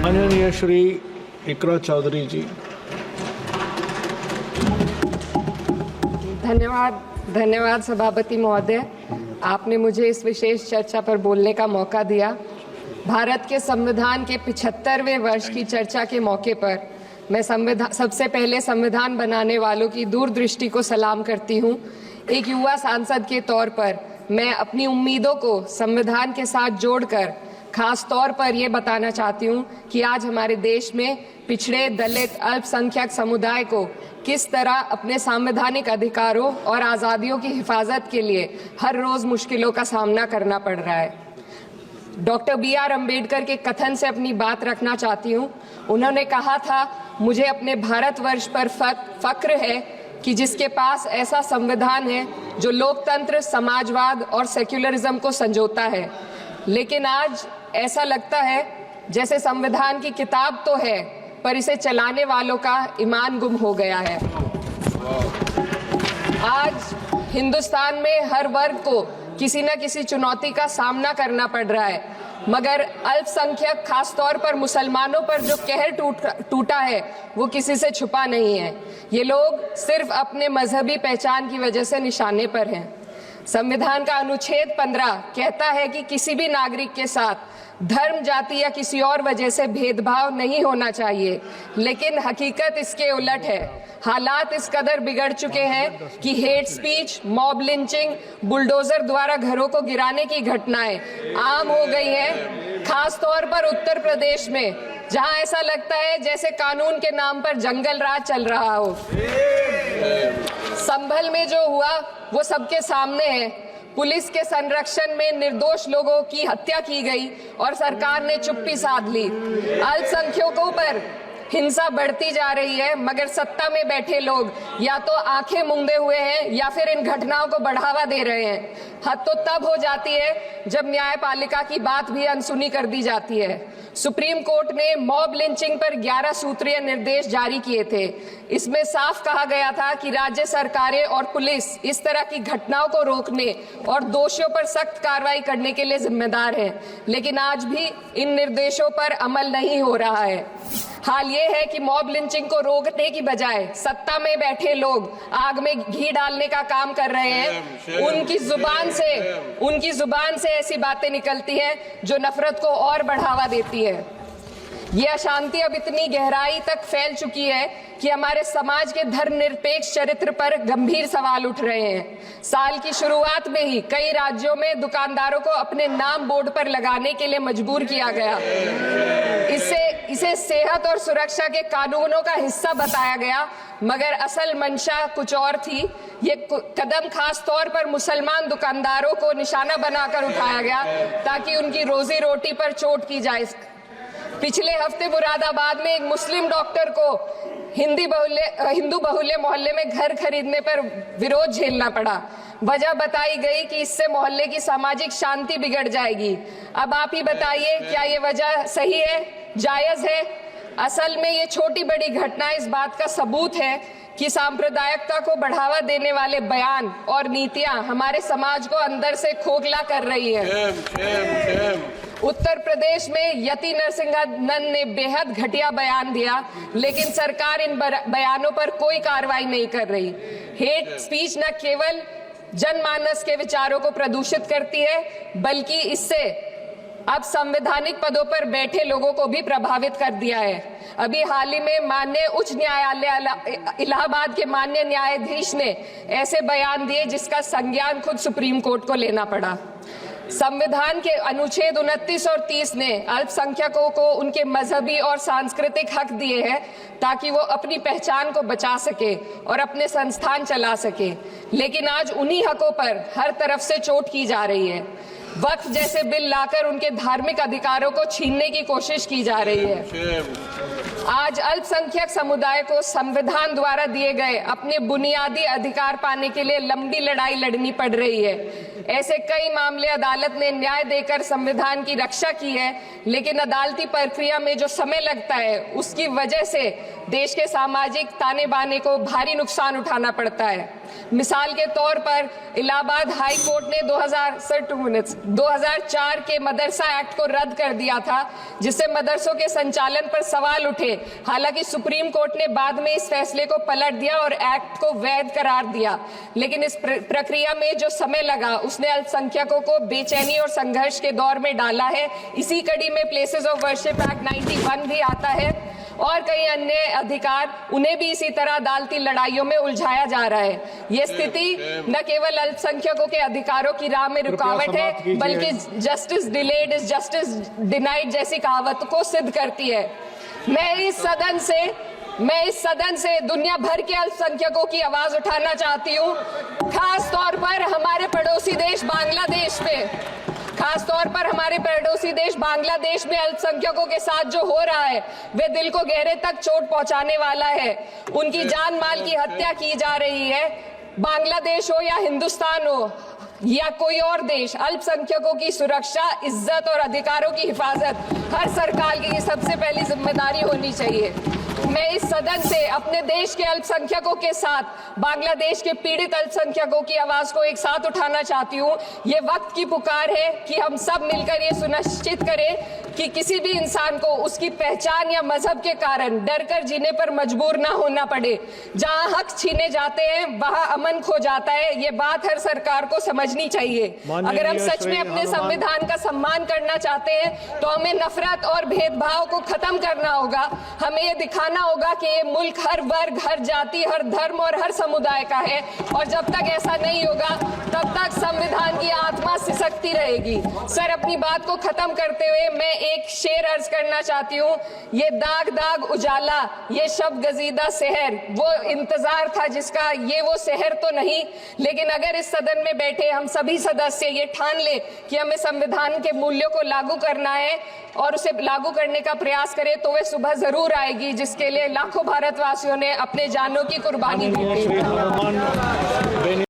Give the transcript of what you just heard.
माननीय श्री इकरा चौधरी जी। धन्यवाद सभापति महोदय, आपने मुझे इस विशेष चर्चा पर बोलने का मौका दिया। भारत के संविधान के 75वें वर्ष की चर्चा के मौके पर मैं सबसे पहले संविधान बनाने वालों की दूरदृष्टि को सलाम करती हूँ। एक युवा सांसद के तौर पर मैं अपनी उम्मीदों को संविधान के साथ जोड़कर खास तौर पर ये बताना चाहती हूँ कि आज हमारे देश में पिछड़े, दलित, अल्पसंख्यक समुदाय को किस तरह अपने संवैधानिक अधिकारों और आज़ादियों की हिफाजत के लिए हर रोज मुश्किलों का सामना करना पड़ रहा है। Doctor B.R. अम्बेडकर के कथन से अपनी बात रखना चाहती हूँ। उन्होंने कहा था, मुझे अपने भारतवर्ष पर फक्र है कि जिसके पास ऐसा संविधान है जो लोकतंत्र, समाजवाद और सेक्युलरिज्म को संजोता है। लेकिन आज ऐसा लगता है जैसे संविधान की किताब तो है पर इसे चलाने वालों का ईमान गुम हो गया है। आज हिंदुस्तान में हर वर्ग को किसी न किसी चुनौती का सामना करना पड़ रहा है, मगर अल्पसंख्यक, खासतौर पर मुसलमानों पर जो कहर टूटा है वो किसी से छुपा नहीं है। ये लोग सिर्फ अपने मजहबी पहचान की वजह से निशाने पर हैं। संविधान का अनुच्छेद 15 कहता है कि किसी भी नागरिक के साथ धर्म, जाति या किसी और वजह से भेदभाव नहीं होना चाहिए, लेकिन हकीकत इसके उलट है। हालात इस कदर बिगड़ चुके हैं कि hate speech, mob lynching, bulldozer द्वारा घरों को गिराने की घटनाएं आम हो गई हैं। खास तौर पर उत्तर प्रदेश में, जहां ऐसा लगता है जैसे कानून के नाम पर जंगल राज चल रहा हो। संभल में जो हुआ वो सबके सामने है। पुलिस के संरक्षण में निर्दोष लोगों की हत्या की गई और सरकार ने चुप्पी साध ली। अल्पसंख्यकों पर हिंसा बढ़ती जा रही है, मगर सत्ता में बैठे लोग या तो आंखें मूंदे हुए हैं या फिर इन घटनाओं को बढ़ावा दे रहे हैं। हद तो तब हो जाती है जब न्यायपालिका की बात भी अनसुनी कर दी जाती है। सुप्रीम कोर्ट ने मॉब लिंचिंग पर 11 सूत्रीय निर्देश जारी किए थे। इसमें साफ कहा गया था कि राज्य सरकारें और पुलिस इस तरह की घटनाओं को रोकने और दोषियों पर सख्त कार्रवाई करने के लिए जिम्मेदार हैं, लेकिन आज भी इन निर्देशों पर अमल नहीं हो रहा है। हाल ये है कि मॉब लिंचिंग को रोकने की बजाय सत्ता में बैठे लोग आग में घी डालने का काम कर रहे हैं। उनकी जुबान से ऐसी बातें निकलती हैं जो नफरत को और बढ़ावा देती है। ये अशांति अब इतनी गहराई तक फैल चुकी है कि हमारे समाज के धर्मनिरपेक्ष चरित्र पर गंभीर सवाल उठ रहे हैं। साल की शुरुआत में ही कई राज्यों में दुकानदारों को अपने नाम बोर्ड पर लगाने के लिए मजबूर किया गया। इसे सेहत और सुरक्षा के कानूनों का हिस्सा बताया गया, मगर असल मंशा कुछ और थी। ये कदम खास तौर पर मुसलमान दुकानदारों को निशाना बनाकर उठाया गया ताकि उनकी रोजी रोटी पर चोट की जाए। पिछले हफ्ते मुरादाबाद में एक मुस्लिम डॉक्टर को हिंदू बहुल्य मोहल्ले में घर खरीदने पर विरोध झेलना पड़ा। वजह बताई गई कि इससे मोहल्ले की सामाजिक शांति बिगड़ जाएगी। अब आप ही बताइए, क्या ये वजह सही है, जायज है? असल में ये छोटी बड़ी घटनाएं इस बात का सबूत है कि सांप्रदायिकता को बढ़ावा देने वाले बयान और नीतियां हमारे समाज को अंदर से खोखला कर रही है। उत्तर प्रदेश में यति नरसिंहन ने बेहद घटिया बयान दिया, लेकिन सरकार इन बयानों पर कोई कार्रवाई नहीं कर रही। हेट स्पीच न केवल जनमानस के विचारों को प्रदूषित करती है, बल्कि इससे अब संवैधानिक पदों पर बैठे लोगों को भी प्रभावित कर दिया है। अभी हाल ही में माननीय उच्च न्यायालय इलाहाबाद के माननीय न्यायाधीश ने ऐसे बयान दिए जिसका संज्ञान खुद सुप्रीम कोर्ट को लेना पड़ा। संविधान के अनुच्छेद 29 और 30 ने अल्पसंख्यकों को उनके मजहबी और सांस्कृतिक हक दिए हैं ताकि वो अपनी पहचान को बचा सके और अपने संस्थान चला सके, लेकिन आज उन्हीं हकों पर हर तरफ से चोट की जा रही है। वक्फ जैसे बिल लाकर उनके धार्मिक अधिकारों को छीनने की कोशिश की जा रही है। आज अल्पसंख्यक समुदाय को संविधान द्वारा दिए गए अपने बुनियादी अधिकार पाने के लिए लंबी लड़ाई लड़नी पड़ रही है। ऐसे कई मामले अदालत ने न्याय देकर संविधान की रक्षा की है, लेकिन अदालती प्रक्रिया में जो समय लगता है उसकी वजह से देश के सामाजिक ताने बाने को भारी नुकसान उठाना पड़ता है। मिसाल के तौर पर इलाहाबाद हाई कोर्ट ने 2004 के मदरसा एक्ट को रद्द कर दिया था, जिससे मदरसों के संचालन पर सवाल उठे। हालांकि सुप्रीम कोर्ट ने बाद में इस फैसले को पलट दिया और एक्ट को वैध करार दिया, लेकिन इस प्रक्रिया में जो समय लगा उसने अल्पसंख्यकों को बेचैनी और संघर्ष के दौर में डाला है। इसी कड़ी में प्लेसेस ऑफ वर्शिप एक्ट 91 भी आता है और कई अन्य अधिकार, उन्हें भी इसी तरह अदालती लड़ाइयों में उलझाया जा रहा है। ये स्थिति न केवल अल्पसंख्यकों के अधिकारों की राह में रुकावट है, बल्कि justice delayed is justice denied जैसी कहावत को सिद्ध करती है। मैं इस सदन से दुनिया भर के अल्पसंख्यकों की आवाज उठाना चाहती हूँ, खास तौर पर हमारे पड़ोसी देश बांग्लादेश में अल्पसंख्यकों के साथ जो हो रहा है वे दिल को गहरे तक चोट पहुंचाने वाला है। उनकी जान माल की हत्या की जा रही है। बांग्लादेश हो या हिंदुस्तान हो या कोई और देश, अल्पसंख्यकों की सुरक्षा, इज्जत और अधिकारों की हिफाजत हर सरकार की सबसे पहली जिम्मेदारी होनी चाहिए। मैं इस सदन से अपने देश के अल्पसंख्यकों के साथ बांग्लादेश के पीड़ित अल्पसंख्यकों की आवाज को एक साथ उठाना चाहती हूँ। ये वक्त की पुकार है कि हम सब मिलकर ये सुनिश्चित करें कि किसी भी इंसान को उसकी पहचान या मजहब के कारण डरकर जीने पर मजबूर ना होना पड़े। जहाँ हक छीने जाते हैं वहाँ अमन खो जाता है। ये बात हर सरकार को समझनी चाहिए। अगर हम सच में अपने संविधान का सम्मान करना चाहते हैं तो हमें नफरत और भेदभाव को खत्म करना होगा। हमें ये दिखाना होगा कि ये मुल्क हर वर्ग, हर जाति, हर धर्म और हर समुदाय का है, और जब तक ऐसा नहीं होगा तब तक संविधान की आत्मा सिसकती रहेगी। सर, अपनी बात को खत्म करते हुए मैं एक शेर अर्ज करना चाहती हूँ। ये दाग दाग उजाला, ये शब गजीदा शहर, वो इंतजार था जिसका, ये वो शहर तो नहीं। लेकिन अगर इस सदन में बैठे हम सभी सदस्य ये ठान ले कि हमें संविधान के मूल्यों को लागू करना है और उसे लागू करने का प्रयास करें, तो वह सुबह जरूर आएगी जिसके लिए लाखों भारतवासियों ने अपने जानों की कुर्बानी दी थी।